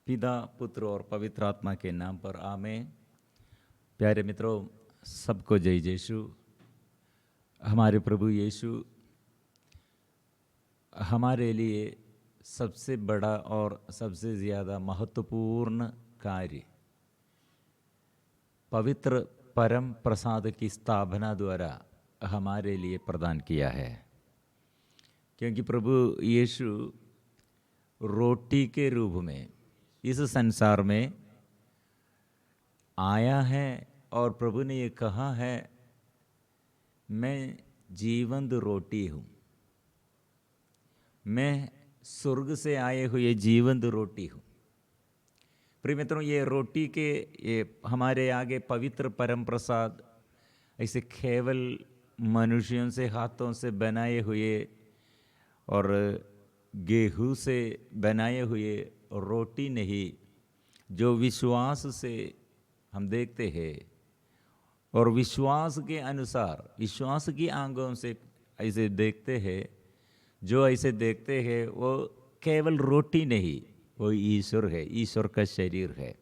पिता पुत्र और पवित्र आत्मा के नाम पर आमीन। प्यारे मित्रों, सबको जय यीशु। हमारे प्रभु यीशु हमारे लिए सबसे बड़ा और सबसे ज़्यादा महत्वपूर्ण कार्य पवित्र परम प्रसाद की स्थापना द्वारा हमारे लिए प्रदान किया है। क्योंकि प्रभु यीशु रोटी के रूप में इस संसार में आया है और प्रभु ने ये कहा है, मैं जीवंत रोटी हूँ, मैं स्वर्ग से आए हुए जीवंत रोटी हूँ। प्रिय मित्रों, ये रोटी के ये हमारे आगे पवित्र परम प्रसाद ऐसे केवल मनुष्यों से हाथों से बनाए हुए और गेहूं से बनाए हुए रोटी नहीं, जो विश्वास से हम देखते हैं और विश्वास के अनुसार विश्वास की आंखों से ऐसे देखते हैं। जो ऐसे देखते हैं वो केवल रोटी नहीं, वो ईश्वर है, ईश्वर का शरीर है।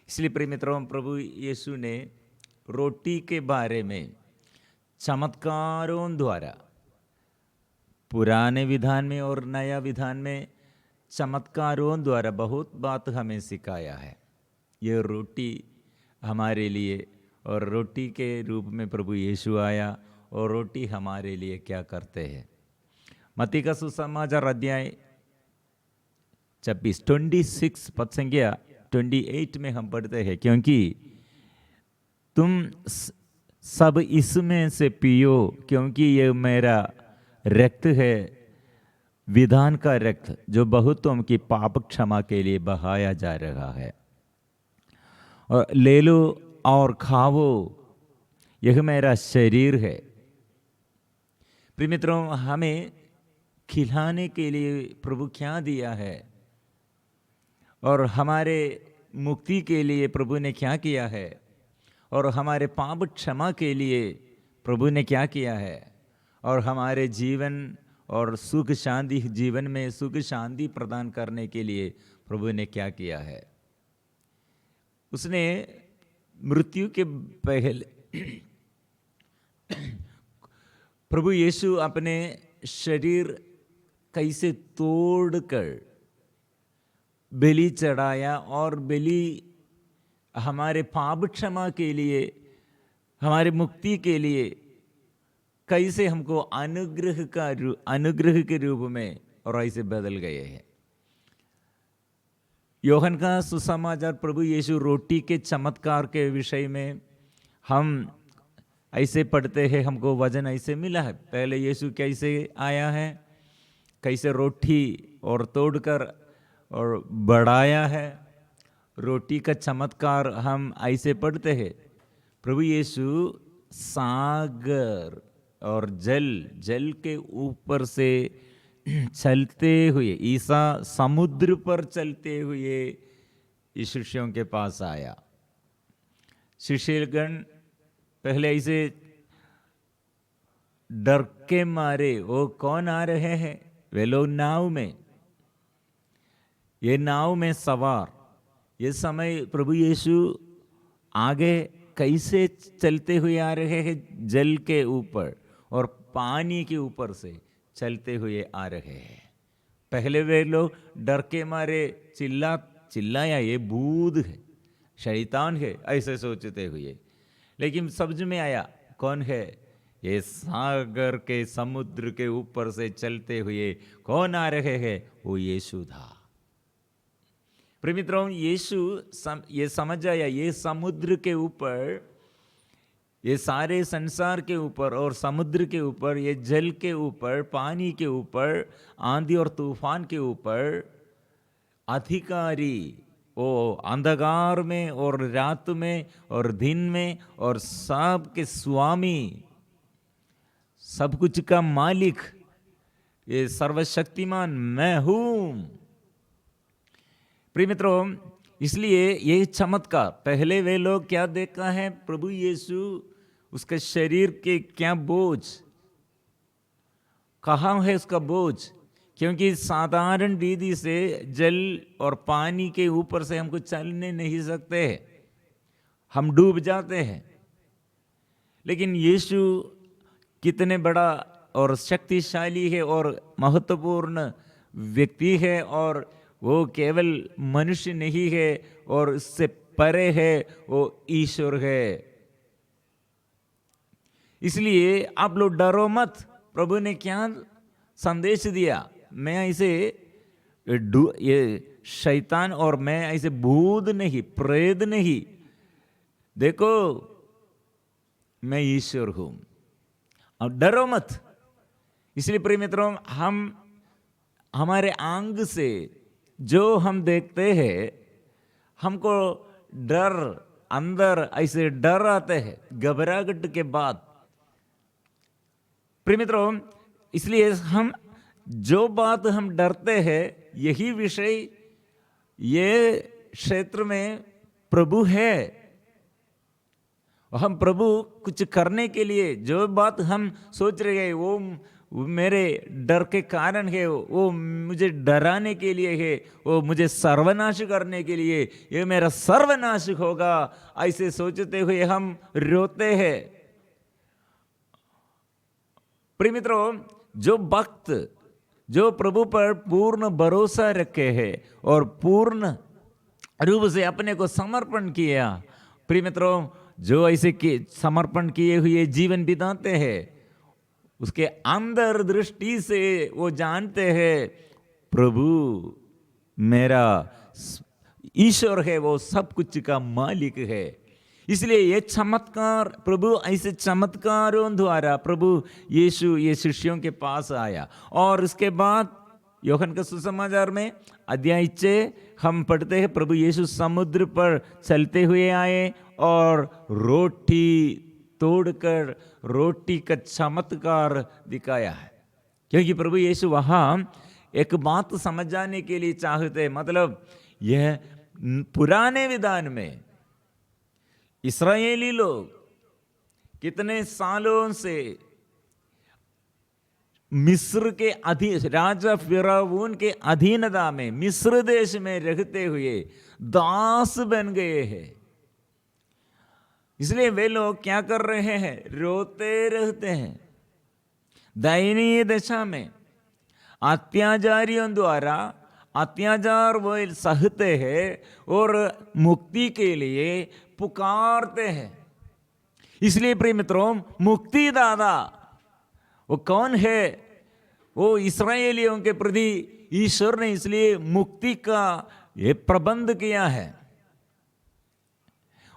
इसलिए प्रिय मित्रों, प्रभु यीशु ने रोटी के बारे में चमत्कारों द्वारा पुराने विधान में और नया विधान में चमत्कारों द्वारा बहुत बात हमें सिखाया है। ये रोटी हमारे लिए और रोटी के रूप में प्रभु यीशु आया और रोटी हमारे लिए क्या करते हैं। मत्ती का सुसमाचार अध्याय 26 पद संख्या 28 में हम पढ़ते हैं, क्योंकि तुम सब इसमें से पियो, क्योंकि ये मेरा रक्त है, विधान का रक्त, जो बहुतों की पाप क्षमा के लिए बहाया जा रहा है। और ले लो और खाओ, यह मेरा शरीर है। प्रिय मित्रों, हमें खिलाने के लिए प्रभु क्या दिया है और हमारे मुक्ति के लिए प्रभु ने क्या किया है और हमारे पाप क्षमा के लिए प्रभु ने क्या किया है और हमारे जीवन और सुख शांति जीवन में सुख शांति प्रदान करने के लिए प्रभु ने क्या किया है। उसने मृत्यु के पहले प्रभु यीशु अपने शरीर कैसे तोड़कर बलि चढ़ाया और बलि हमारे पाप क्षमा के लिए, हमारे मुक्ति के लिए कैसे हमको अनुग्रह के रूप में और ऐसे बदल गए हैं। योहन का सुसमाचार प्रभु यीशु रोटी के चमत्कार के विषय में हम ऐसे पढ़ते हैं, हमको वजन ऐसे मिला है। पहले यीशु कैसे आया है, कैसे रोटी और तोड़कर और बढ़ाया है। रोटी का चमत्कार हम ऐसे पढ़ते हैं, प्रभु यीशु सागर और जल के ऊपर से चलते हुए, ईसा समुद्र पर चलते हुए शिष्यों के पास आया। शिष्यगण पहले ऐसे डर के मारे, वो कौन आ रहे हैं, वे लोग नाव में, ये नाव में सवार। ये समय प्रभु यीशु आगे कैसे चलते हुए आ रहे हैं, जल के ऊपर और पानी के ऊपर से चलते हुए आ रहे हैं। पहले वे लोग डर के मारे चिल्लाया, ये भूत है, शैतान है, ऐसे सोचते हुए। लेकिन समझ में आया कौन है, ये सागर के समुद्र के ऊपर से चलते हुए कौन आ रहे हैं, वो यीशु था। प्रिय मित्रों, यीशु ये समझ आया, ये समुद्र के ऊपर, ये सारे संसार के ऊपर और समुद्र के ऊपर, ये जल के ऊपर, पानी के ऊपर, आंधी और तूफान के ऊपर अधिकारी, वो अंधकार में और रात में और दिन में और सब के स्वामी, सब कुछ का मालिक, ये सर्वशक्तिमान मैं हूं। प्रिय मित्रों, इसलिए ये चमत्कार, पहले वे लोग क्या देखा है, प्रभु यीशु उसके शरीर के क्या बोझ, कहाँ है उसका बोझ, क्योंकि साधारण विधि से जल और पानी के ऊपर से हमको चलने नहीं सकते, हम डूब जाते हैं। लेकिन यीशु कितने बड़ा और शक्तिशाली है और महत्वपूर्ण व्यक्ति है, और वो केवल मनुष्य नहीं है और इससे परे है, वो ईश्वर है। इसलिए आप लोग डरो मत। प्रभु ने क्या संदेश दिया? मैं ऐसे ये शैतान और मैं ऐसे भूत नहीं, प्रेत नहीं, देखो मैं ईश्वर हूं, और डरो मत। इसलिए प्रिय मित्रों, हम हमारे आंग से जो हम देखते हैं, हमको डर अंदर ऐसे डर आते हैं, घबराहट के बाद। प्रिय मित्रों, इसलिए हम जो बात हम डरते हैं, यही विषय ये क्षेत्र में प्रभु है। हम प्रभु कुछ करने के लिए जो बात हम सोच रहे हैं, वो मेरे डर के कारण है, वो मुझे डराने के लिए है, वो मुझे सर्वनाश करने के लिए, ये मेरा सर्वनाश होगा, ऐसे सोचते हुए हम रोते हैं। प्रिय मित्रों, जो भक्त जो प्रभु पर पूर्ण भरोसा रखे हैं और पूर्ण रूप से अपने को समर्पण किया, प्रिय मित्रों, जो ऐसे समर्पण किए हुए जीवन बिताते हैं, उसके अंदर दृष्टि से वो जानते हैं प्रभु मेरा ईश्वर है, वो सब कुछ का मालिक है। इसलिए ये चमत्कार, प्रभु ऐसे चमत्कारों द्वारा प्रभु यीशु ये शिष्यों के पास आया। और इसके बाद यूहन्ना का सुसमाचार में अध्याय 6 हम पढ़ते हैं, प्रभु यीशु समुद्र पर चलते हुए आए और रोटी तोड़कर रोटी का चमत्कार दिखाया है। क्योंकि प्रभु यीशु वहाँ एक बात समझ जाने के लिए चाहते, मतलब यह पुराने विधान में इस्राएली लोग कितने सालों से मिस्र के अधीन, राजा फिरौन के अधीनता में मिस्र देश में रहते हुए दास बन गए हैं। इसलिए वे लोग क्या कर रहे हैं? रोते रहते हैं। दयनीय दशा में अत्याचारियों द्वारा अत्याचार वो सहते हैं और मुक्ति के लिए पुकारते हैं। इसलिए प्रिय मित्रों, मुक्तिदाता वो कौन है? वो इस्राएलियों के प्रति ईश्वर ने इसलिए मुक्ति का ये प्रबंध किया है।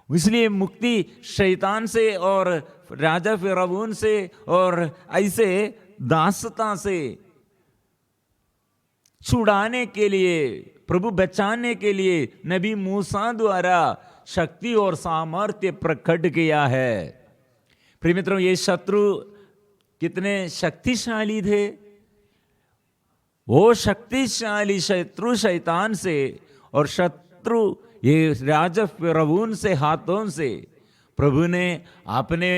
इसलिए मुक्ति शैतान से और राजा फिरौन से और ऐसे दासता से छुड़ाने के लिए, प्रभु बचाने के लिए नबी मूसा द्वारा शक्ति और सामर्थ्य प्रकट किया है। प्रिय मित्रों, ये शत्रु कितने शक्तिशाली थे। वो शक्तिशाली शत्रु शैतान से और शत्रु ये राजा फिरौन से हाथों से प्रभु ने अपने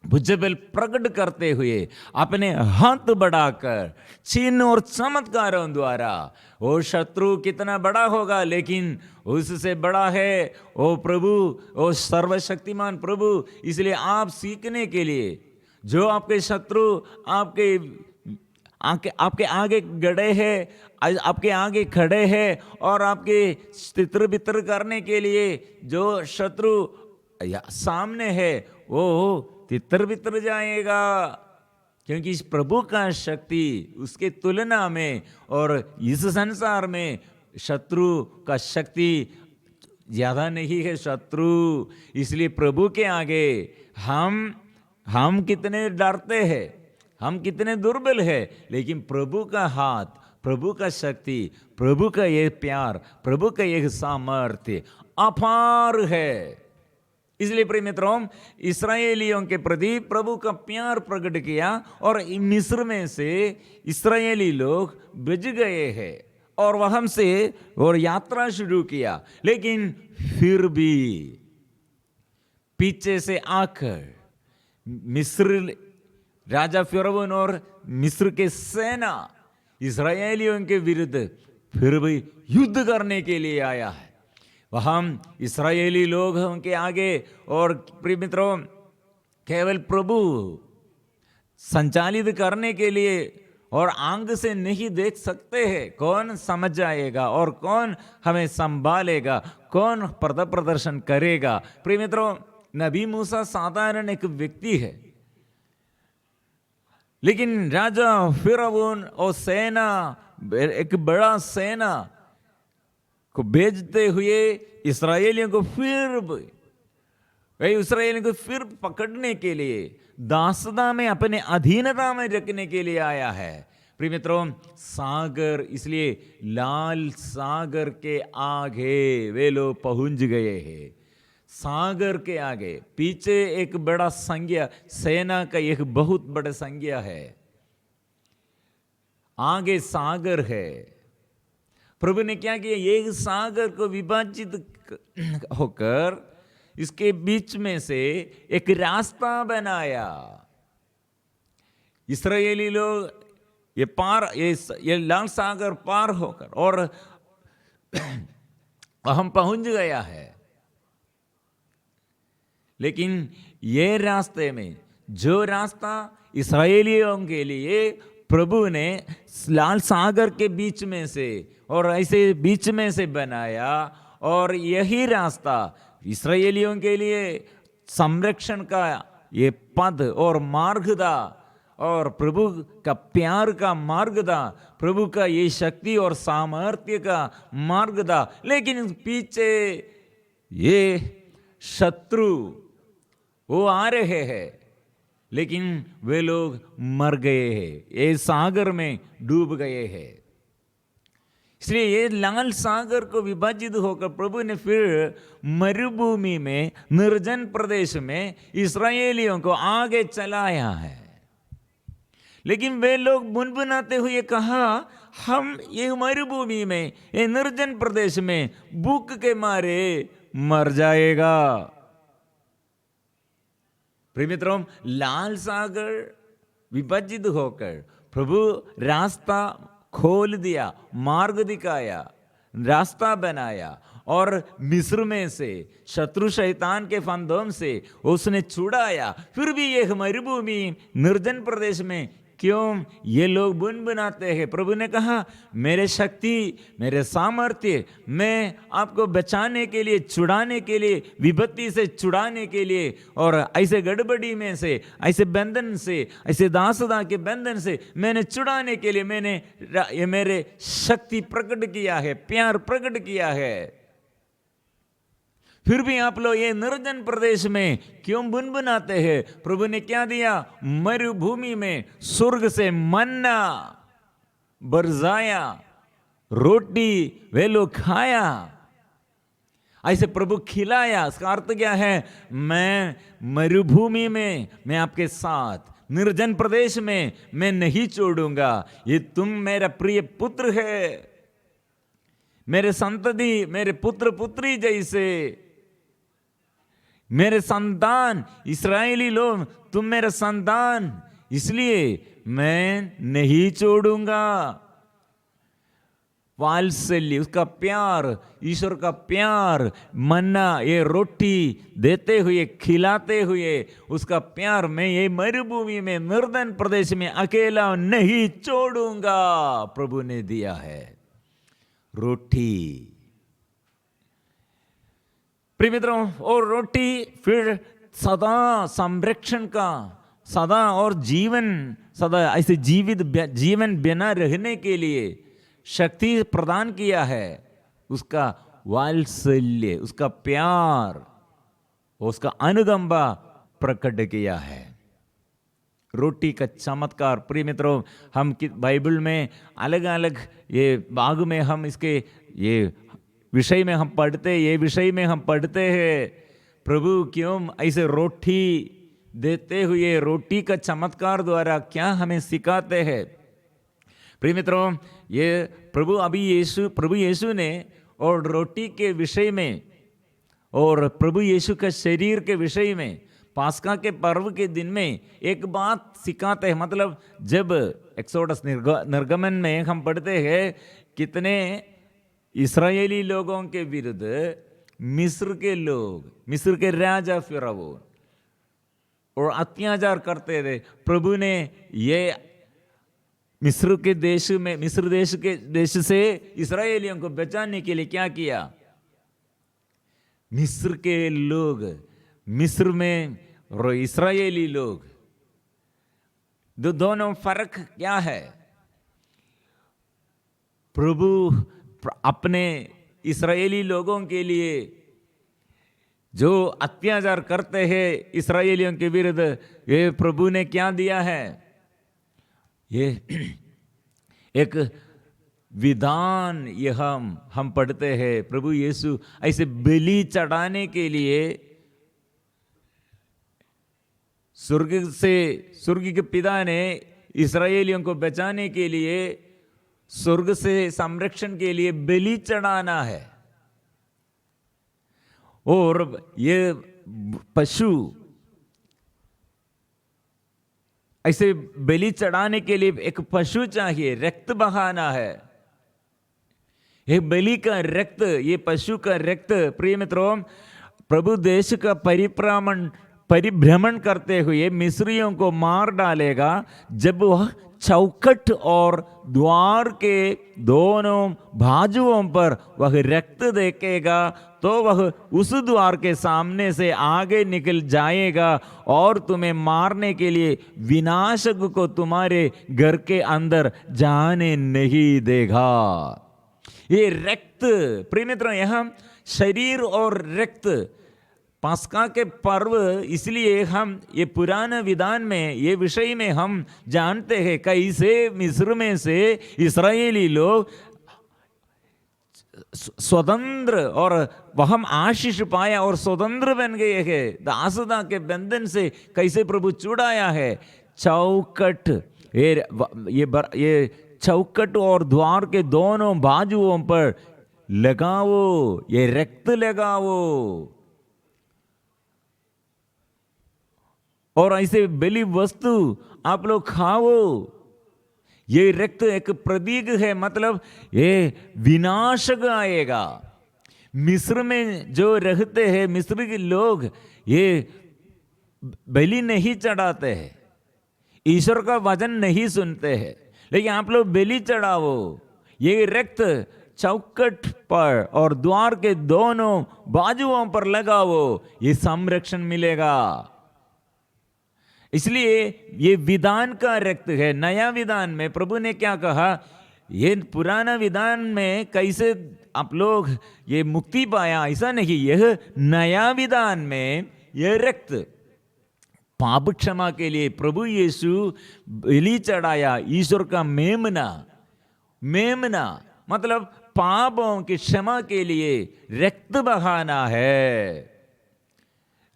भुजबल प्रकट करते हुए अपने हाथ बढ़ाकर चिन्ह और चमत्कारों द्वारा, वो शत्रु कितना बड़ा होगा लेकिन उससे बड़ा है वो प्रभु, वो सर्वशक्तिमान प्रभु। इसलिए आप सीखने के लिए, जो आपके शत्रु आपके आगे गड़े हैं, आपके आगे खड़े हैं और आपके तितर बितर करने के लिए जो शत्रु सामने है, वो तितर बितर जाएगा। क्योंकि इस प्रभु का शक्ति उसके तुलना में और इस संसार में शत्रु का शक्ति ज्यादा नहीं है। शत्रु, इसलिए प्रभु के आगे हम कितने डरते हैं, हम कितने दुर्बल हैं, लेकिन प्रभु का हाथ, प्रभु का शक्ति, प्रभु का ये प्यार, प्रभु का ये सामर्थ्य अपार है। इसलिए प्रिय मित्रों, इस्राएलियों के प्रति प्रभु का प्यार प्रकट किया और मिस्र में से इस्राएली लोग बच गए हैं और वहां से और यात्रा शुरू किया। लेकिन फिर भी पीछे से आकर मिस्र राजा फिरौन और मिस्र के सेना इस्राएलियों के विरुद्ध फिर भी युद्ध करने के लिए आया है। वहाँ इस्राएली लोग उनके आगे, और प्रिय मित्रों, केवल प्रभु संचालित करने के लिए और आंख से नहीं देख सकते हैं। कौन समझ जाएगा और कौन हमें संभालेगा, कौन पर्दा प्रदर्शन करेगा। प्रिय मित्रों, नबी मूसा साधारण एक व्यक्ति है, लेकिन राजा फिरौन और सेना, एक बड़ा सेना को भेजते हुए इस्राएलियों को फिर पकड़ने के लिए, दासता में, अपने अधीनता में रखने के लिए आया है। प्रिय मित्रों, सागर, इसलिए लाल सागर के आगे वे लोग पहुंच गए हैं। सागर के आगे पीछे एक बड़ा संज्ञा, सेना का एक बहुत बड़ा संज्ञा है, आगे सागर है। प्रभु ने क्या किया, एक सागर को विभाजित होकर इसके बीच में से एक रास्ता बनाया। इस्राएली लोग ये लाल सागर पार होकर और हम पहुंच गया है। लेकिन ये रास्ते में, जो रास्ता इस्राएलियों के लिए प्रभु ने लाल सागर के बीच में से और ऐसे बीच में से बनाया, और यही रास्ता इस्राएलियों के लिए संरक्षण का ये पद और मार्ग था, और प्रभु का प्यार का मार्ग था, प्रभु का ये शक्ति और सामर्थ्य का मार्ग था। लेकिन पीछे ये शत्रु वो आ रहे हैं, लेकिन वे लोग मर गए हैं, ये सागर में डूब गए हैं। इसलिए ये लाल सागर को विभाजित होकर प्रभु ने फिर मरुभूमि में, निर्जन प्रदेश में इस्राएलियों को आगे चलाया है। लेकिन वे लोग मुनमुनाते हुए कहा, हम ये मरुभूमि में, ये निर्जन प्रदेश में भूख के मारे मर जाएगा। प्रिय मित्रों, लाल सागर विभाजित होकर प्रभु रास्ता खोल दिया, मार्ग दिखाया, रास्ता बनाया, और मिस्र में से, शत्रु शैतान के फंदों से उसने छुड़ाया। फिर भी यह मरुभूमि, निर्जन प्रदेश में क्यों ये लोग बुनबुनाते हैं? प्रभु ने कहा, मेरे शक्ति, मेरे सामर्थ्य, मैं आपको बचाने के लिए, छुड़ाने के लिए, विपत्ति से छुड़ाने के लिए, और ऐसे गड़बड़ी में से, ऐसे बंधन से, ऐसे दासदा के बंधन से मैंने छुड़ाने के लिए मैंने ये मेरे शक्ति प्रकट किया है, प्यार प्रकट किया है। फिर भी आप लोग ये निर्जन प्रदेश में क्यों बुनबुनाते हैं? प्रभु ने क्या दिया? मरुभूमि में स्वर्ग से मन्ना बरसाया, रोटी वे लोग खाया, ऐसे प्रभु खिलाया। इसका अर्थ क्या है? मैं मरुभूमि में मैं आपके साथ, निर्जन प्रदेश में मैं नहीं छोड़ूंगा। ये तुम मेरा प्रिय पुत्र है, मेरे संतति, मेरे पुत्र पुत्री जैसे, मेरे संतान, इस्राएली लोग, तुम मेरे संतान, इसलिए मैं नहीं छोड़ूंगा। वात्सल्य, उसका प्यार, ईश्वर का प्यार, मन्ना ये रोटी देते हुए, खिलाते हुए, उसका प्यार मैं ये मरुभूमि में, निर्जन प्रदेश में अकेला नहीं छोड़ूंगा। प्रभु ने दिया है रोटी। प्रिय मित्रों, और रोटी फिर सदा संरक्षण का, सदा और जीवन, सदा ऐसे जीवन बना रहने के लिए शक्ति प्रदान किया है। उसका वात्सल्य, उसका प्यार, उसका अनुकंपा प्रकट किया है। रोटी का चमत्कार। प्रिय मित्रों, हम बाइबल में अलग अलग ये भाग में हम इसके ये विषय में हम पढ़ते, ये विषय में हम पढ़ते हैं, प्रभु क्यों ऐसे रोटी देते हुए, रोटी का चमत्कार द्वारा क्या हमें सिखाते हैं। प्रिय मित्रों, ये प्रभु यीशु ने और रोटी के विषय में और प्रभु यीशु का शरीर के विषय में पास्का के पर्व के दिन में एक बात सिखाते हैं, मतलब जब एक्सोडस निर्गमन में हम पढ़ते हैं कितने इस्राएली लोगों के विरुद्ध मिस्र के लोग, मिस्र के राजा फिरौन और अत्याचार करते थे। प्रभु ने ये मिस्र के देश से इस्राएलियों को बचाने के लिए क्या किया? मिस्र के लोग, मिस्र में और इस्राएली लोग, दोनों फर्क क्या है? प्रभु अपने इस्राएली लोगों के लिए जो अत्याचार करते हैं इस्राएलियों के विरुद्ध, ये प्रभु ने क्या दिया है? ये एक विधान ये हम पढ़ते हैं। प्रभु यीशु ऐसे बलि चढ़ाने के लिए स्वर्ग के पिता ने इस्राएलियों को बचाने के लिए स्वर्ग से संरक्षण के लिए बलि चढ़ाना है। और ये पशु ऐसे बलि चढ़ाने के लिए एक पशु चाहिए, रक्त बहाना है। ये बलि का रक्त, ये पशु का रक्त, प्रिय मित्रों, प्रभु देश का परिभ्रमण करते हुए मिस्रियों को मार डालेगा। जब वह चौखट और द्वार के दोनों बाजुओं पर वह रक्त देखेगा तो वह उस द्वार के सामने से आगे निकल जाएगा और तुम्हें मारने के लिए विनाशक को तुम्हारे घर के अंदर जाने नहीं देगा। ये रक्त, प्रिय मित्रों, यहाँ शरीर और रक्त, पास्का के पर्व, इसलिए हम ये पुराने विधान में ये विषय में हम जानते हैं कैसे मिस्र में से इस्राएली लोग स्वतंत्र और वह हम आशीष पाया और स्वतंत्र बन गए हैं। दासता के बंधन से कैसे प्रभु छुड़ाया है। चौखट, ये चौखट और द्वार के दोनों बाजुओं पर लगाओ, ये रक्त लगाओ और ऐसे बलि वस्तु आप लोग खाओ। ये रक्त एक प्रतीक है, मतलब ये विनाशक आएगा। मिस्र में जो रहते हैं मिस्र के लोग, ये बलि नहीं चढ़ाते हैं, ईश्वर का वचन नहीं सुनते हैं, लेकिन आप लोग बलि चढ़ाओ। ये रक्त चौखट पर और द्वार के दोनों बाजुओं पर लगाओ, ये संरक्षण मिलेगा। इसलिए ये विधान का रक्त है। नया विधान में प्रभु ने क्या कहा? ये पुराना विधान में कैसे आप लोग ये मुक्ति पाया, ऐसा नहीं। यह नया विधान में यह रक्त पाप क्षमा के लिए प्रभु यीशु बलि चढ़ाया। ईश्वर का मेमना मतलब पापों की क्षमा के लिए रक्त बहाना है।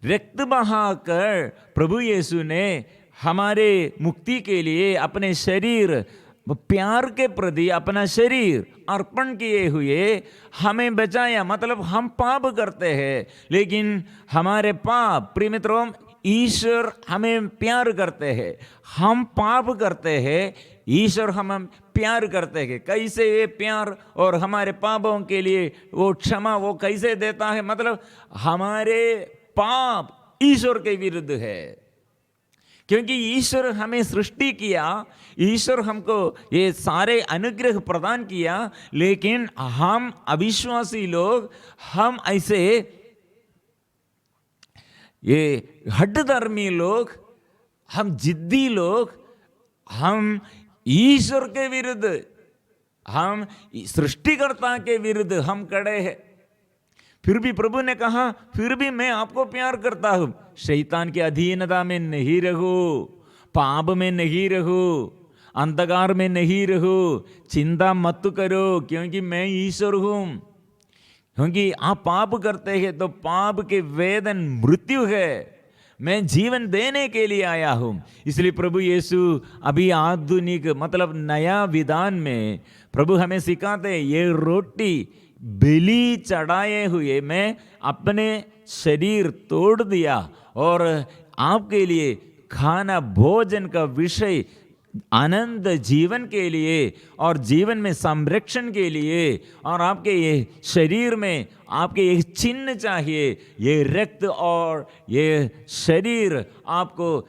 रक्त बहाकर प्रभु यीशु ने हमारे मुक्ति के लिए अपने शरीर, प्यार के प्रति अपना शरीर अर्पण किए हुए हमें बचाया। मतलब हम पाप करते हैं, लेकिन हमारे पाप, प्रिय मित्रों, ईश्वर हमें प्यार करते हैं। हम पाप करते हैं, ईश्वर हमें प्यार करते हैं। कैसे ये प्यार और हमारे पापों के लिए वो क्षमा वो कैसे देता है? मतलब हमारे पाप ईश्वर के विरुद्ध है, क्योंकि ईश्वर हमें सृष्टि किया, ईश्वर हमको ये सारे अनुग्रह प्रदान किया, लेकिन हम अविश्वासी लोग, हम ऐसे ये हठधर्मी लोग, हम जिद्दी लोग, हम ईश्वर के विरुद्ध, हम सृष्टिकर्ता के विरुद्ध हम खड़े हैं। फिर भी प्रभु ने कहा, फिर भी मैं आपको प्यार करता हूं। शैतान की अधीनता में नहीं रहो, पाप में नहीं रहो, अंधकार में नहीं रहो, चिंता मत करो, क्योंकि मैं ईश्वर हूं। क्योंकि आप पाप करते हैं तो पाप के वेदन मृत्यु है, मैं जीवन देने के लिए आया हूं। इसलिए प्रभु यीशु अभी आधुनिक मतलब नया विधान में प्रभु हमें सिखाते हैं, ये रोटी बलि चढ़ाए हुए मैं अपने शरीर तोड़ दिया और आपके लिए खाना भोजन का विषय आनंद जीवन के लिए और जीवन में संरक्षण के लिए, और आपके ये शरीर में आपके एक चिन्ह चाहिए, ये रक्त और ये शरीर आपको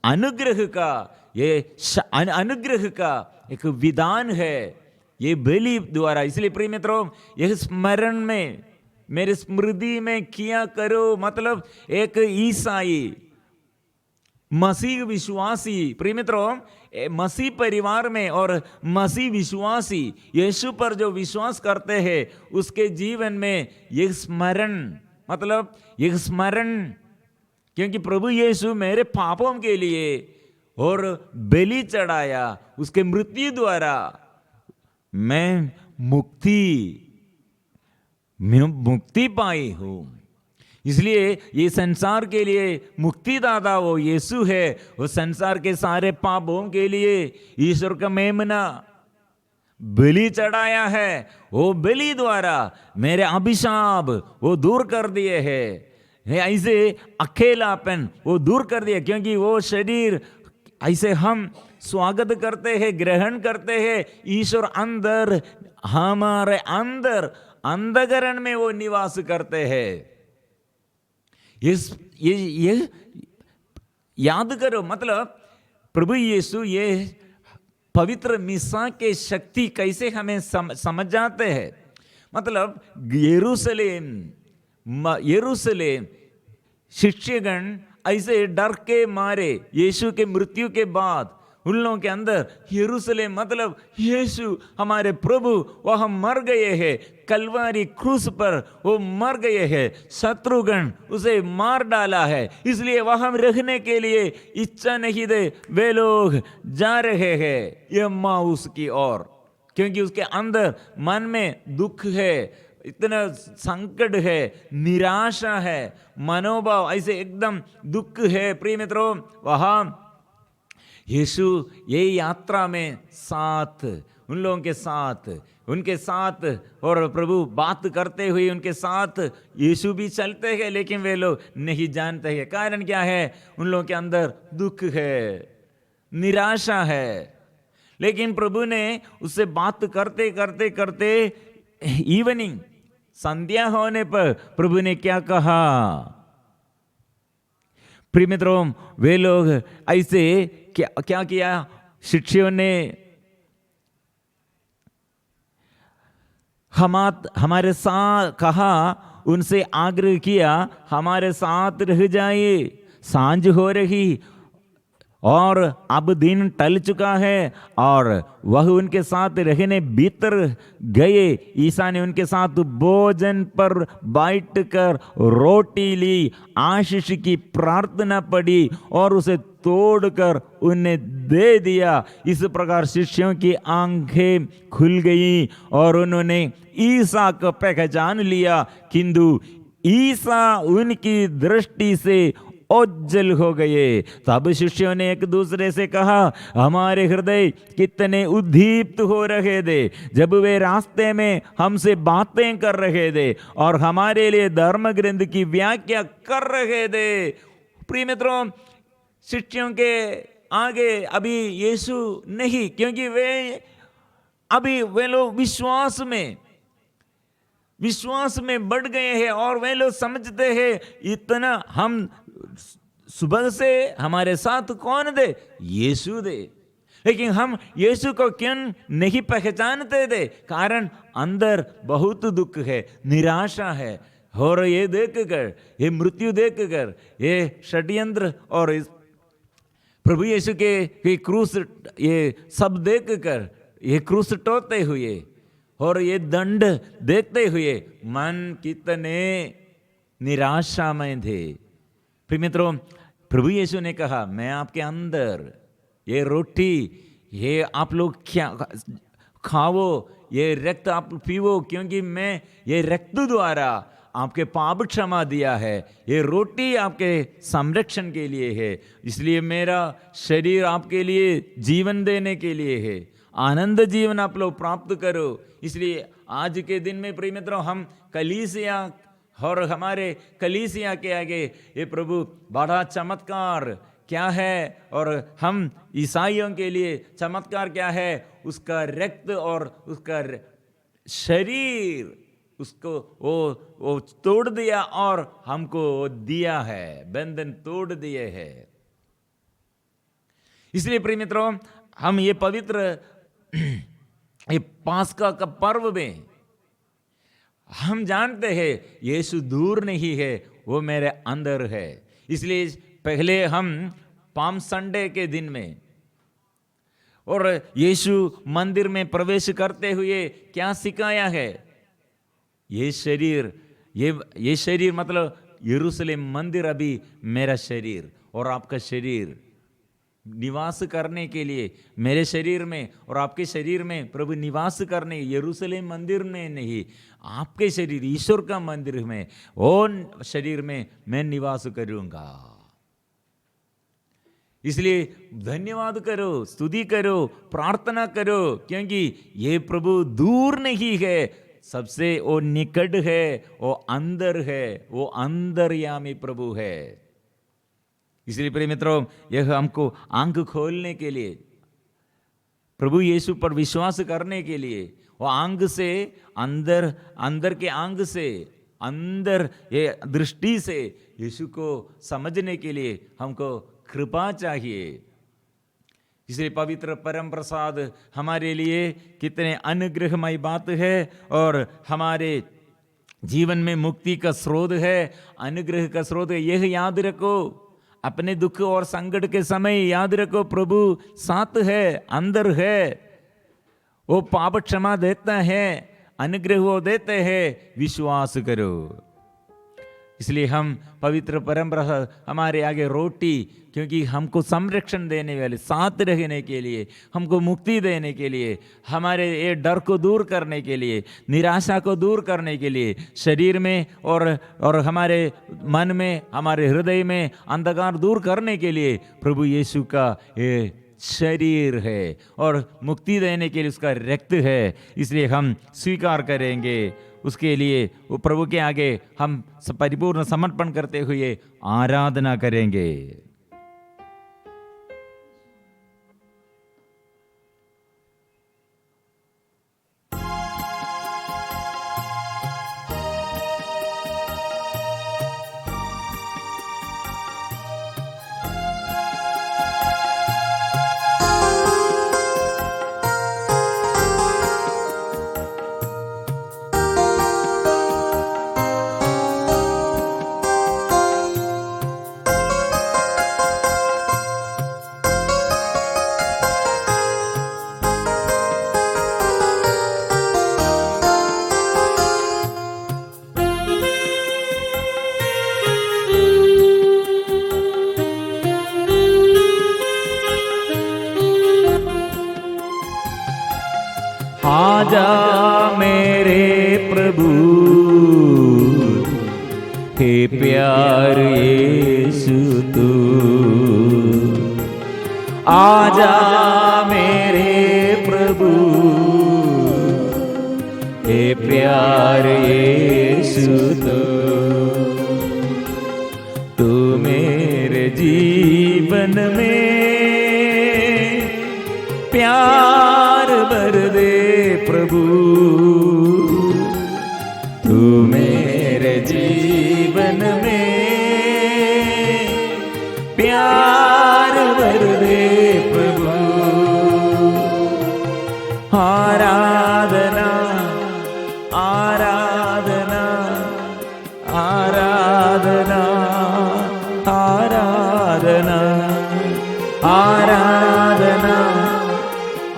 अनुग्रह का, ये अनुग्रह का एक विधान है, ये बलि द्वारा। इसलिए प्रिय मित्रों, यह स्मरण में मेरे स्मृति में किया करो। मतलब एक ईसाई मसीह विश्वासी, प्रिय मित्रों, मसीह परिवार में और मसीह विश्वासी यीशु पर जो विश्वास करते हैं उसके जीवन में यह स्मरण, मतलब यह स्मरण, क्योंकि प्रभु यीशु मेरे पापों के लिए और बलि चढ़ाया, उसके मृत्यु द्वारा मैं मुक्ति पाई हूं। इसलिए ये संसार के लिए मुक्तिदाता वो यीशु है। वो संसार के सारे पापों के लिए ईश्वर का मेमना बलि चढ़ाया है। वो बलि द्वारा मेरे अभिशाप वो दूर कर दिए हैं। ऐसे अकेलापन वो दूर कर दिया, क्योंकि वो शरीर ऐसे हम स्वागत करते हैं, ग्रहण करते हैं। ईश्वर अंदर, हमारे अंदर अंधकरण में वो निवास करते हैं। ये याद करो, मतलब प्रभु यीशु ये पवित्र मिसा के शक्ति कैसे हमें समझ जाते हैं। मतलब यरूशलेम शिष्यगण ऐसे डर के मारे यीशु के मृत्यु के बाद उन लोगों के अंदर यरूशलेम, मतलब यीशु हमारे प्रभु वह मर गए हैं, कलवारी क्रूस पर वो मर गए हैं, शत्रुगण उसे मार डाला है, इसलिए वहां रहने के लिए इच्छा नहीं दे वे लोग जा रहे हैं एम्माउस की ओर, क्योंकि उसके अंदर मन में दुख है, इतना संकट है, निराशा है, मनोभाव ऐसे एकदम दुख है। प्रिय मित्रों, वहां यीशु ये यात्रा में साथ उन लोगों के साथ, उनके साथ और प्रभु बात करते हुए उनके साथ यीशु भी चलते हैं, लेकिन वे लोग नहीं जानते हैं कारण क्या है। उन लोगों के अंदर दुख है, निराशा है, लेकिन प्रभु ने उससे बात करते करते करते इवनिंग, संध्या होने पर प्रभु ने क्या कहा। प्रिय मित्रों, वे लोग ऐसे क्या किया, शिष्यों ने हमारे साथ कहा, उनसे आग्रह किया हमारे साथ रह जाइए, सांझ हो रही और अब दिन टल चुका है, और वह उनके साथ रहने भीतर गए। ईसा ने उनके साथ भोजन पर बैठकर रोटी ली, आशीष की प्रार्थना पढ़ी और उसे तोड़कर उन्हें दे दिया। इस प्रकार शिष्यों की आंखें खुल गई और उन्होंने ईसा को पहचान लिया, किंतु ईसा उनकी दृष्टि से ओझल हो गए। तब शिष्यों ने एक दूसरे से कहा, हमारे हृदय कितने उद्दीप्त हो रहे थे जब वे रास्ते में हमसे बातें कर रहे थे और हमारे लिए धर्म ग्रंथ की व्याख्या कर रहे थे। प्रिय मित्रों, शिष्यों के आगे अभी यीशु नहीं, क्योंकि वे लोग विश्वास में बढ़ गए हैं और वे लोग समझते हैं इतना हम सुबह से हमारे साथ कौन दे, यीशु दे, लेकिन हम यीशु को क्यों नहीं पहचानते थे, कारण अंदर बहुत दुख है, निराशा है। और ये देखकर, ये मृत्यु देखकर, ये षड्यंत्र और प्रभु यीशु के क्रूस, ये सब देखकर, ये क्रूस टोते हुए और ये दंड देखते हुए मन कितने निराशा में थे। प्रिय मित्रों, प्रभु यीशु ने कहा, मैं आपके अंदर ये रोटी, ये आप लोग क्या खाओ, ये रक्त आप पीवो, क्योंकि मैं ये रक्त द्वारा आपके पाप क्षमा दिया है, ये रोटी आपके संरक्षण के लिए है, इसलिए मेरा शरीर आपके लिए जीवन देने के लिए है, आनंद जीवन आप लोग प्राप्त करो। इसलिए आज के दिन में प्रिय मित्रों, हम कलीसिया और हमारे कलीसिया के आगे ये प्रभु बड़ा चमत्कार क्या है, और हम ईसाइयों के लिए चमत्कार क्या है, उसका रक्त और उसका शरीर, उसको वो तोड़ दिया और हमको दिया है, बंधन तोड़ दिए हैं। इसलिए प्रिय मित्रों, हम ये पवित्र ये पास्का का पर्व में हम जानते हैं यीशु दूर नहीं है, वो मेरे अंदर है। इसलिए पहले हम पाम संडे के दिन में और यीशु मंदिर में प्रवेश करते हुए क्या सिखाया है, ये शरीर मतलब यरूशलेम मंदिर अभी मेरा शरीर और आपका शरीर निवास करने के लिए, मेरे शरीर में और आपके शरीर में प्रभु निवास करने, यरूशलेम मंदिर में नहीं, आपके शरीर ईश्वर का मंदिर में, वो शरीर में मैं निवास करूंगा। इसलिए धन्यवाद करो, स्तुति करो, प्रार्थना करो, क्योंकि ये प्रभु दूर नहीं है, सबसे वो निकट है, वो अंदर है, वो अंतर्यामी प्रभु है। इसलिए प्रिय मित्रों, यह हमको आंख खोलने के लिए, प्रभु यीशु पर विश्वास करने के लिए, वो आंख से अंदर के आंख से, अंदर ये दृष्टि से यीशु को समझने के लिए हमको कृपा चाहिए। इसलिए पवित्र परम प्रसाद हमारे लिए कितने अनुग्रहमय बात है और हमारे जीवन में मुक्ति का स्रोत है, अनुग्रह का स्रोत है। यह याद रखो, अपने दुख और संकट के समय याद रखो, प्रभु साथ है, अंदर है, वो पाप क्षमा देता है, अनुग्रह वो देते हैं, विश्वास करो। इसलिए हम पवित्र परंपरा हमारे आगे रोटी, क्योंकि हमको संरक्षण देने वाले, साथ रहने के लिए, हमको मुक्ति देने के लिए, हमारे ये डर को दूर करने के लिए, निराशा को दूर करने के लिए, शरीर में और हमारे मन में, हमारे हृदय में अंधकार दूर करने के लिए प्रभु यीशु का ये शरीर है और मुक्ति देने के लिए उसका रक्त है। इसलिए हम स्वीकार करेंगे, उसके लिए वो प्रभु के आगे हम परिपूर्ण समर्पण करते हुए आराधना करेंगे। आजा मेरे प्रभु, हे प्यार यीशु तू, आजा मेरे प्रभु, हे प्यार यीशु तू मेरे जीवन में प्यार भर दे प्रभु, तू मेरे जीवन में प्यार भर दे प्रभु। आराधना आराधना आराधना आराधना आराधना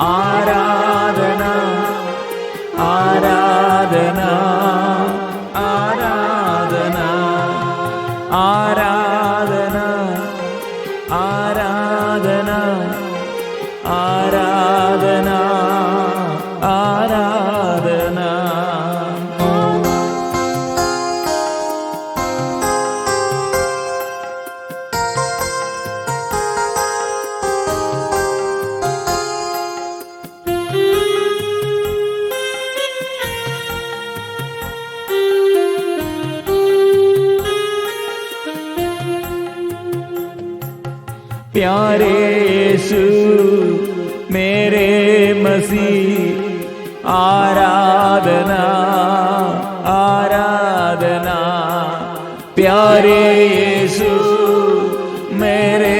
आराधना आराधना आराधना आराधना आराधना आराधना आराधना। प्यारे यीशु मेरे मसीह आराधना आराधना। प्यारे यीशु मेरे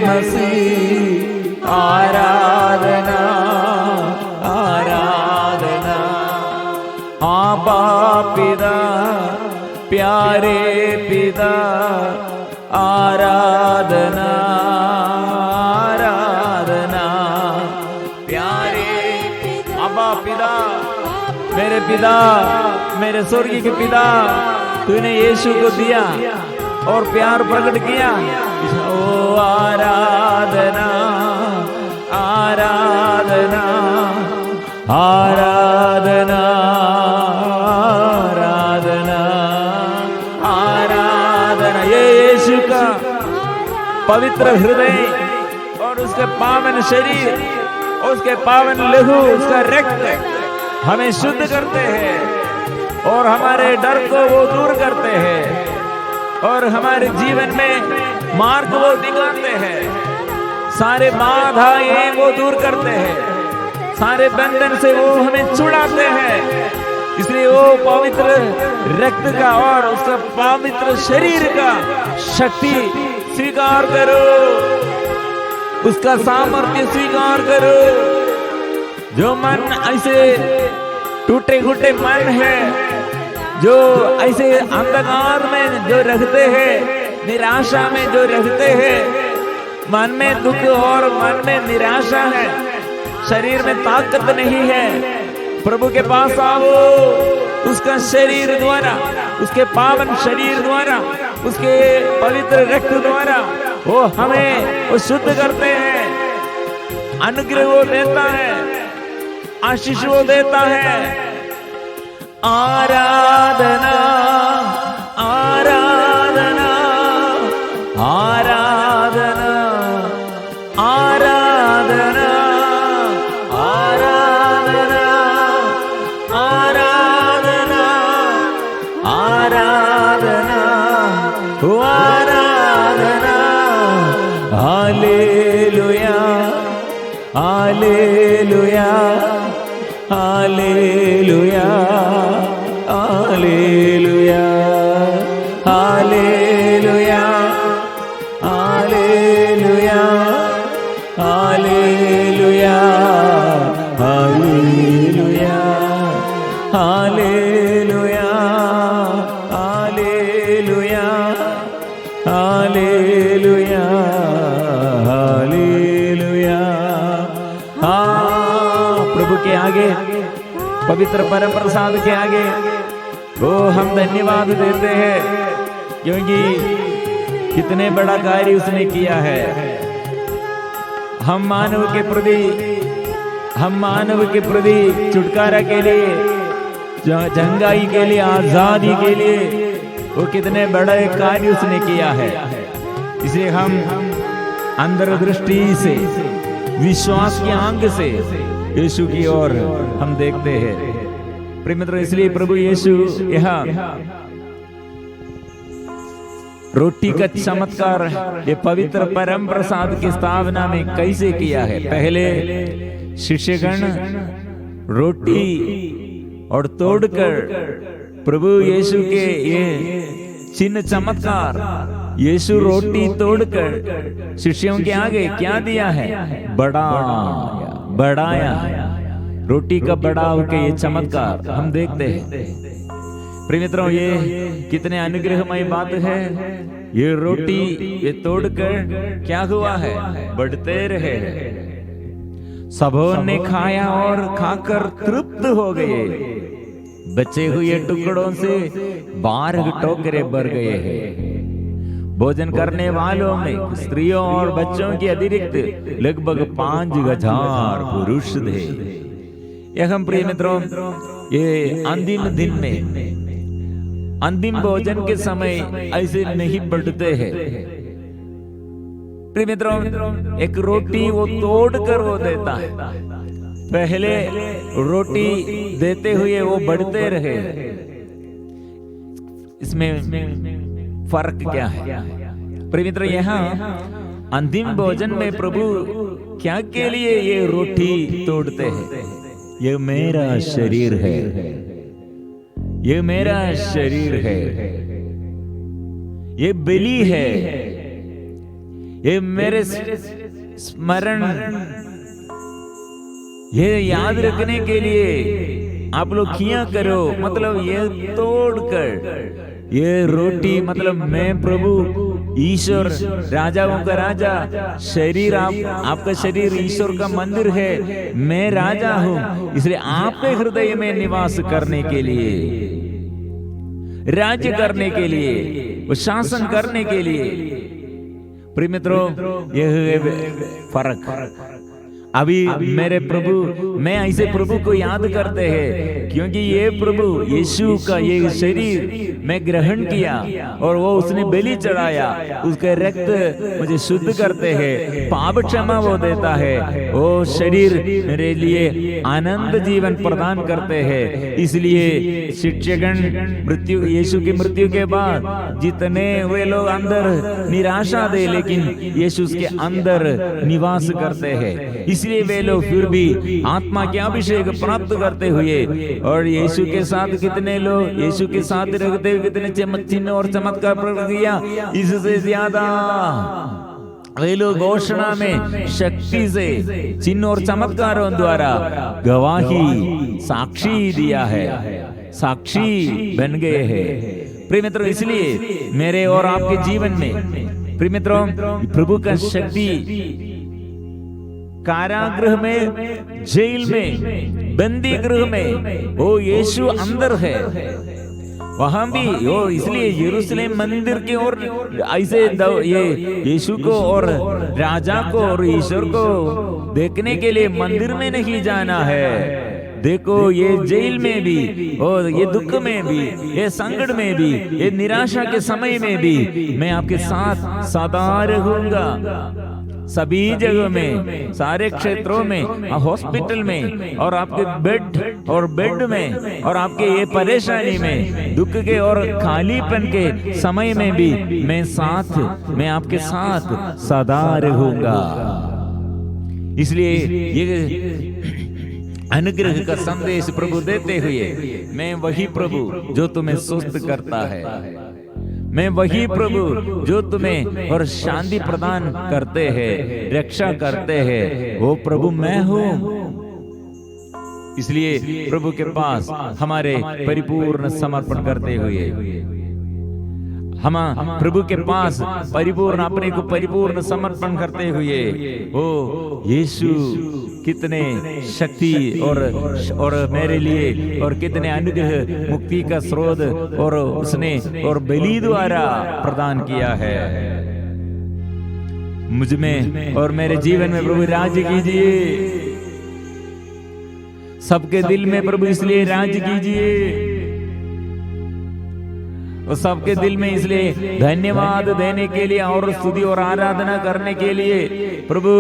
मसीह आराधना आराधना। आबा पिता प्यारे पिता आराधना आराधना। प्यारे आबा पिता मेरे पिता मेरे स्वर्गीय के पिता, तूने यीशु को दिया और प्यार प्रकट किया। ओ आराधना आराधना आराधना आराधना आराधना। ये यीशु का पवित्र हृदय और उसके पावन शरीर, उसके पावन लहू, उसका रक्त हमें शुद्ध करते हैं और हमारे डर को वो दूर करते हैं और हमारे जीवन में मार्ग वो दिखाते हैं। सारे बाधाएं वो दूर करते हैं, सारे बंधन से वो हमें छुड़ाते हैं। इसलिए वो पवित्र रक्त का और उसका पवित्र शरीर का शक्ति स्वीकार करो, उसका सामर्थ्य स्वीकार करो। जो मन ऐसे टूटे फूटे मन है, जो ऐसे अंधकार में जो रहते हैं, निराशा में जो रहते हैं, मन में दुख और मन में निराशा है, शरीर में ताकत नहीं है, प्रभु के पास आओ। उसका शरीर द्वारा, उसके पावन शरीर द्वारा, उसके पवित्र रक्त द्वारा वो हमें वो शुद्ध करते हैं, अनुग्रह वो देता है, आशीष वो देता है। आराधना आराधना आराधना आराधना आराधना आराधना आराधना आराधना। हालेलुया हालेलुया हालेलुया हालेलुया हालेलुया हालेलुया हालेलुया हालेलुया हालेलुया हालेलुया हालेलुया हालेलुया। हाँ, प्रभु के आगे, पवित्र परम प्रसाद के आगे वो हम धन्यवाद देते हैं, क्योंकि कितने बड़ा कार्य उसने किया है। हम मानव के प्रति छुटकारा के लिए, जंगाई के लिए, आजादी के लिए वो कितने बड़ा कार्य उसने किया है। इसे हम अंतर्दृष्टि से, विश्वास की आंख से यीशु की ओर हम देखते हैं। प्रिय मित्रों, इसलिए प्रभु यीशु यहाँ रोटी का चमत्कार ये पवित्र परम प्रसाद की स्थापना में कैसे किया है। पहले शिष्यगण रोटी और तोड़कर प्रभु यीशु के ये चिन्ह चमत्कार, यीशु रोटी तोड़कर शिष्यों के आगे क्या दिया है? बढ़ाया रोटी का बढ़ाव के ये चमत्कार हम देखते हैं। प्रिय मित्रों, ये कितने अनुग्रहमय बात है। ये रोटी ये तोड़कर क्या हुआ है? बढ़ते रहे। सबों ने खाया और खाकर तृप्त हो गए। बचे हुए टुकड़ों से 12 टोकरे भर गए हैं। भोजन करने वालों में स्त्रियों और बच्चों के अतिरिक्त लगभग 5,000 पुरुष थे। यह हम प्रिय मित्रों, ये अंतिम दिन में, अंतिम भोजन के समय ऐसे नहीं बढ़ते हैं। प्रिय मित्रों, एक रोटी वो तोड़कर वो देता है। पहले रोटी देते हुए वो बढ़ते रहे। इसमें फर्क क्या है? प्रिय मित्रों, यहाँ अंतिम भोजन में प्रभु क्या के लिए ये रोटी तोड़ते हैं? ये मेरा शरीर है, ये मेरा शरीर है, ये बलि है, ये मेरे स्मरण, ये याद रखने के लिए आप लोग किया करो। मतलब ये तोड़कर ये रोटी, मतलब मैं प्रभु ईश्वर, राजाओं का राजा, शरीर आपका शरीर ईश्वर का मंदिर है, मैं राजा हूं, इसलिए आपके हृदय में निवास करने के लिए, राज्य करने के लिए, शासन करने के लिए। प्रिय मित्रों, यह फर्क। अभी मेरे प्रभु, मैं ऐसे प्रभु को याद करते हैं क्योंकि ये प्रभु यीशु का ये शरीर मैं ग्रहण किया और वो उसने बलि चढ़ाया, उसके रक्त मुझे शुद्ध करते हैं, पाप क्षमा वो देता है, वो शरीर मेरे लिए आनंद जीवन प्रदान करते हैं। इसलिए शिक्षकगण मृत्यु, यीशु की मृत्यु के बाद जितने वे लोग अंदर निराशा दे, लेकिन यीशु के अंदर निवास करते हैं, इसलिए वे लोग फिर भी आत्मा के अभिषेक प्राप्त करते हुए, और यीशु के साथ कितने लोग यीशु के साथ रहते हुए कितने चिन्ह और चमत्कार प्रकट किया, इससे ज्यादा वे लोग घोषणा में शक्ति से चिन्ह और चमत्कारों द्वारा गवाही साक्षी दिया है, साक्षी बन गए हैं। प्रिय मित्रों, इसलिए मेरे और आपके जीवन में प्रिय मित्रों प्रभु का शक्ति कारागृह में, जेल में, बंदी गृह में वो यीशु अंदर है, वहां भी वो, इसलिए यरूशलेम मंदिर के और ऐसे ये यीशु को और राजा को और ईश्वर को देखने के लिए मंदिर में नहीं जाना है। देखो ये जेल में भी और ये दुख में भी, ये संकट में भी, ये निराशा के समय में भी मैं आपके साथ सदा रहूंगा। सभी जगह में, सारे क्षेत्रों में, हॉस्पिटल में और आपके बेड में और आपके ये परेशानी में, दुख के और खालीपन के समय में भी मैं आपके साथ सदा रहूंगा। इसलिए ये अनुग्रह का संदेश प्रभु देते हुए, मैं वही प्रभु जो तुम्हें स्वस्थ करता है, मैं वही प्रभु जो तुम्हें और शांति प्रदान करते हैं, रक्षा करते हैं, वो प्रभु मैं हूं। इसलिए प्रभु के पास हमारे परिपूर्ण समर्पण करते हुए, हम प्रभु के पास परिपूर्ण अपने को परिपूर्ण समर्पण करते हुए, ओ यीशु कितने शक्ति और मेरे लिए और कितने अनुग्रह, मुक्ति का स्रोत और उसने और बलि द्वारा प्रदान किया है। मुझ में और मेरे जीवन में प्रभु राज्य कीजिए, सबके दिल में प्रभु इसलिए राज्य कीजिए, और सबके दिल में इसलिए धन्यवाद देने के लिए और स्तुति और आराधना करने के लिए प्रभु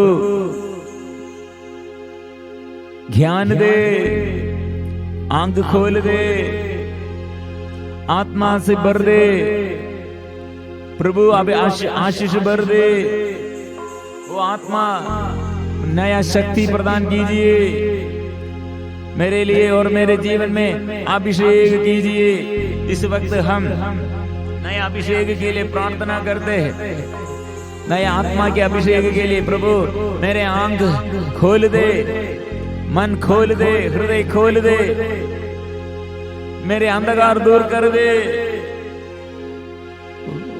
ज्ञान दे, आंख खोल दे, आत्मा से भर दे प्रभु, अब आशीष भर दे, वो आत्मा नया शक्ति प्रदान कीजिए मेरे लिए और मेरे जीवन में अभिषेक कीजिए। इस वक्त हम नए अभिषेक के लिए प्रार्थना करते हैं, नए आत्मा के अभिषेक के लिए। प्रभु मेरे आंख खोल दे, मन खोल दे, हृदय खोल दे, मेरे अंधकार दूर कर दे।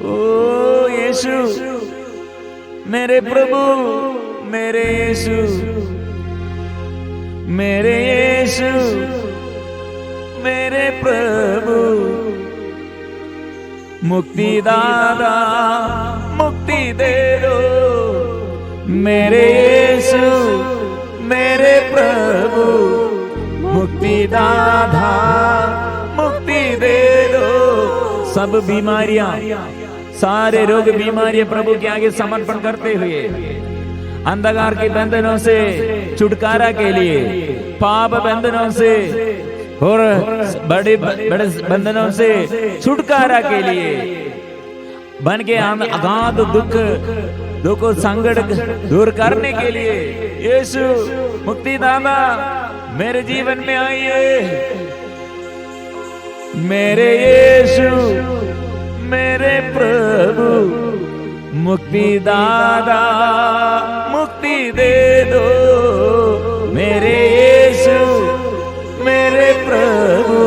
ओ यीशु मेरे प्रभु, मेरे यीशु, मेरे यीशु, मेरे प्रभु, मुक्ति दाता मुक्ति दे दो, मेरे यीशु, मेरे प्रभु, मुक्ति दाता मुक्ति दे दो। सब बीमारियां, सारे रोग बीमारियां प्रभु के आगे समर्पण करते हुए, अंधकार के बंधनों से छुटकारा के लिए, पाप बंधनों से और बड़े बड़े बंधनों से छुटकारा के लिए, बन के अगाध दुख संकट दूर करने के लिए यीशु मुक्तिदाता मेरे जीवन में आइए। मेरे यीशु मेरे प्रभु मुक्तिदाता मुक्ति दे दो। मेरे यीशु मेरे प्रभु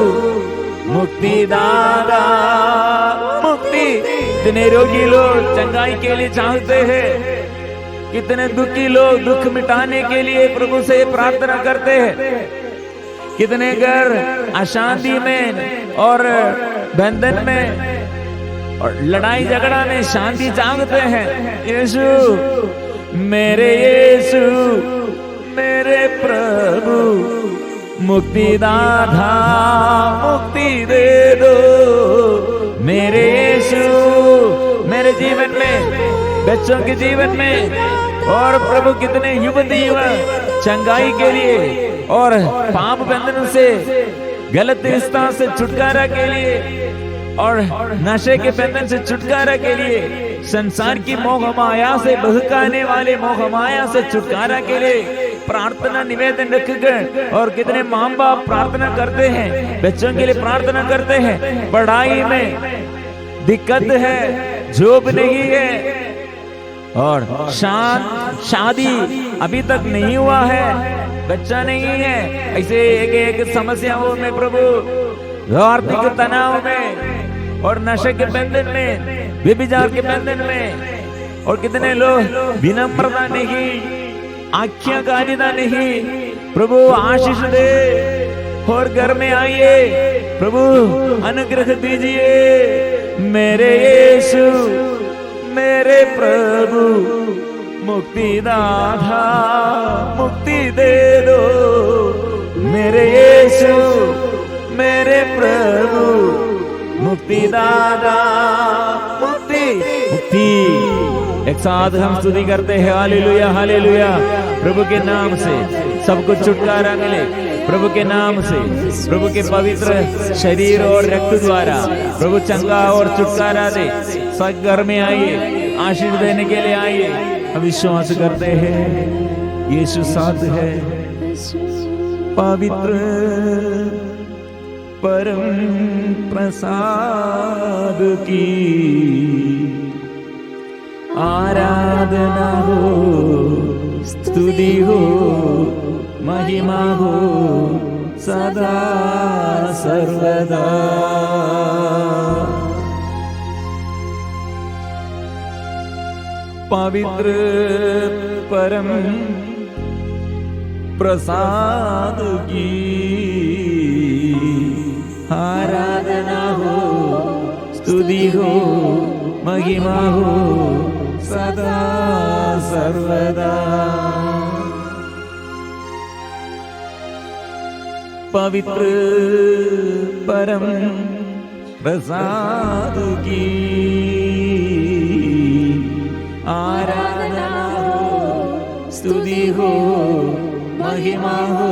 मुक्तिदाता मुक्ति। कितने रोगी लोग चंगाई के लिए चाहते हैं, कितने दुखी लोग दुख मिटाने के लिए प्रभु से प्रार्थना करते हैं, कितने घर अशांति में और बंधन में और लड़ाई झगड़ा में शांति चाहते हैं। यीशु मेरे यीशु मेरे प्रभु मुक्तिदाता मुक्ति दे दो। मेरे यीशु मेरे जीवन में, बच्चों के जीवन में और प्रभु कितने युवती युवक चंगाई के लिए और पाप बंधन से, गलत रिश्ता से छुटकारा के लिए और नशे के बंधन से छुटकारा के लिए, संसार की मोह माया से बहकाने वाले मोह माया से छुटकारा के लिए प्रार्थना निवेदन रखकर। और कितने माँ बाप प्रार्थना करते हैं, बच्चों के लिए प्रार्थना करते हैं। पढ़ाई में दिक्कत है, जॉब नहीं है और शादी अभी तक नहीं हुआ है, बच्चा नहीं है, ऐसे एक समस्याओं में प्रभु, आर्थिक तनाव में और नशे के बंधन में, व्यभिचार के बंधन में। और कितने लोग विनम्रता नहीं, आज्ञाकारिता नहीं। प्रभु आशीष दे और घर में आइए, प्रभु अनुग्रह दीजिए। मेरे यीशु मेरे प्रभु मुक्तिदाता मुक्ति दे दो। मेरे यीशु मेरे प्रभु मुक्तिदाता मुक्ति मुक्ति। एक साथ हम स्तुति करते हैं, हालेलुया हालेलुया। प्रभु के नाम से सबको छुटकारा मिले, प्रभु के नाम से, प्रभु के पवित्र शरीर और रक्त द्वारा प्रभु चंगा और छुटकारा दे। सब घर में आइए, आशीष देने के लिए आइए। हम विश्वास करते हैं यीशु साथ है। पवित्र परम प्रसाद की आराधना हो, स्तुति हो, महिमा हो सदा सर्वदा। पवित्र परम प्रसाद की आराधना हो, स्तुति हो, महिमा हो सदा सर्वदा। पवित्र परम प्रसाद की आराधना हो, स्तुति हो, महिमा हो